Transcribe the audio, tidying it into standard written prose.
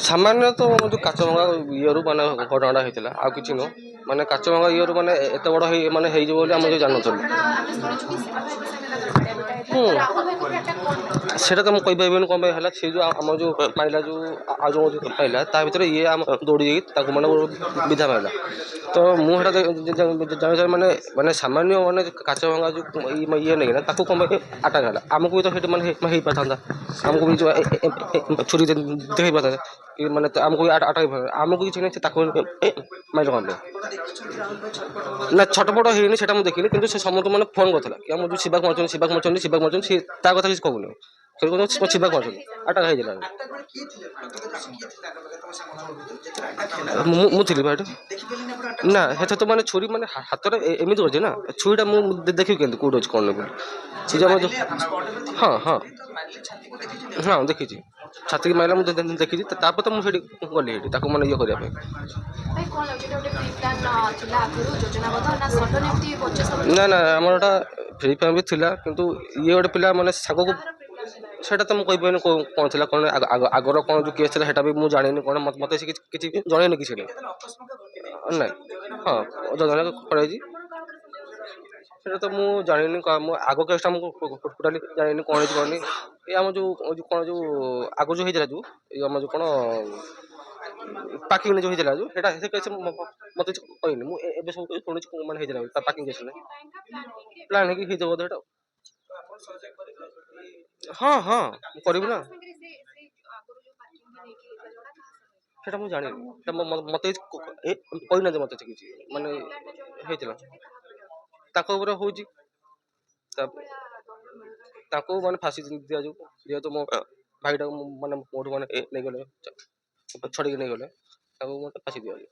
ସାମାନ୍ୟ ତ ଯେଉଁ କାଚ ଭଙ୍ଗା ଇଏରୁ ମାନେ ଘଟଣାଟା ହେଇଥିଲା, ଆଉ କିଛି ନୁହଁ। ମାନେ କାଚ ଭଙ୍ଗା ଇଏରୁ ମାନେ ଏତେ ବଡ଼ ମାନେ ହେଇଯିବ ବୋଲି ଆମେ ଯେଉଁ ଜାଣିନଥିଲୁ। ସେଇଟା ତ ମୁଁ କହିପାରିବିନି କ'ଣ ପାଇଁ ହେଲା। ସେ ଯେଉଁ ଆମର ଯେଉଁ ପାଇଲା ଆଉ ଯେଉଁ ପାଇଲା ତା ଭିତରେ ଇଏ ଆମ ଦୌଡ଼ି ଯାଇକି ତାକୁ ମାନେ ବିଧା ପାଇଲା। ତ ମୁଁ ସେଇଟା ଜାଣିଛି ମାନେ ସାମାନ୍ୟ ମାନେ କାଚ ଭଙ୍ଗା ଯେଉଁ ଇଏ ନେଇକିନା ତାକୁ କ'ଣ ପାଇଁ ଆଟାକ୍ ହେଲା। ଆମକୁ ବି ତ ସେଇଠି ମାନେ ହେଇପାରିଥାନ୍ତା, ଆମକୁ ବି ଯେଉଁ ଛୁରୀ ହେଇପାରିଥାନ୍ତା କି ମାନେ ଆମକୁ ବି ଆଟାକ୍ ହେଇପାରିଥାନ୍ତା। ଆମକୁ କିଛି ନାହିଁ, ତାକୁ ମାଇଲ କ'ଣ ପାଇଁ ନା ଛଟପଟ ହେଇନି ସେଇଟା ମୁଁ ଦେଖିନି। କିନ୍ତୁ ସେ ସମସ୍ତଙ୍କୁ ମାନେ ଫୋନ୍ କରିଥିଲା କି ଆମର ଯେଉଁ ଶିବାକୁ ମାରୁଛନ୍ତି ସେ ତା କଥା କିଛି କହୁନି। ସେ ଶିବାକୁ ମାରୁଛନ୍ତି ଆଟାକ୍ ହେଇଥିଲା। ମୁଁ ଥିଲି ବା ଏଠି। ନା ସେଟା ତ ମାନେ ଛୁରୀ ମାନେ ହାତରେ ଏମିତି ଅଛି ନା, ଛୁରୀଟା ମୁଁ ଦେଖିବି କେମିତି କେଉଁଠି ଅଛି କ'ଣ ନେବି। ସେ ଯେଉଁ ହଁ ହଁ ହଁ ଦେଖିଛି, ଛାତିକି ମାରିଲା ମୁଁ ଦେଖିଛି। ତାପରେ ତ ମୁଁ ସେଇଠି ଗଲି ସେଇଠି ତାକୁ ମାନେ ଇଏ କରିବା ପାଇଁ। ନା ନା ଆମର ଏଇଟା ଫ୍ରି ପାଇଁ ବି ଥିଲା, କିନ୍ତୁ ଇଏ ଗୋଟେ ପିଲା ମାନେ ଶାଗକୁ ସେଇଟା ତ ମୁଁ କହିପାରିବିନି କ'ଣ ଥିଲା କ'ଣ ଆଗର କ'ଣ ଯେଉଁ କେସ୍ ଥିଲା ସେଇଟା ବି ମୁଁ ଜାଣିନି କ'ଣ। ମୋତେ ସେ କିଛି ଜଣେଇନି କିଛି ନାହିଁ। ହଁ ଯୋଜନା କରାଯାଇଛି ସେଇଟା ତ ମୁଁ ଜାଣିନି। ମୁଁ ଆଗ କେସ୍ଟା ମୁଁ ଟୋଟାଲି ଜାଣିନି କ'ଣ ହେଇଛି କ'ଣ। ଏ ଆମ ଯେଉଁ କ'ଣ ଯେଉଁ ଆଗ ଯେଉଁ ହେଇଥିଲା ଏଇ ଆମର ଯେଉଁ କ'ଣ ପାକିଂ ଯେଉଁ ହେଇଥିଲା ସେଇଟା ସେ କେସ୍ ମୋତେ କିଛି କହିନି। ମୁଁ ଏବେ ସବୁ ଶୁଣିଛି ମାନେ ହେଇଥିଲା ତା ପାକିଂ କେସ୍ ପ୍ଲାନ୍ ହେଇକି ହେଇଥିବ ବୋଧେ ସେଇଟା। ହଁ ହଁ ମୁଁ କରିବି ନା, ସେଇଟା ମୁଁ ଜାଣିନି। ମୋତେ କହିନାହାନ୍ତି ମୋତେ କିଛି ମାନେ ହେଇଥିଲା ତାଙ୍କ ଉପରେ ହେଉଛି। ତାଙ୍କୁ ମାନେ ଫାଶୀ ଦିଆଯିବ, ଯେହେତୁ ମୋ ଭାଇଟାକୁ ମାନେ ମୋଠୁ ମାନେ ନେଇଗଲେ ଛଡ଼େଇକି ନେଇଗଲେ, ତାଙ୍କୁ ମୋତେ ଫାଶୀ ଦିଆଯିବ।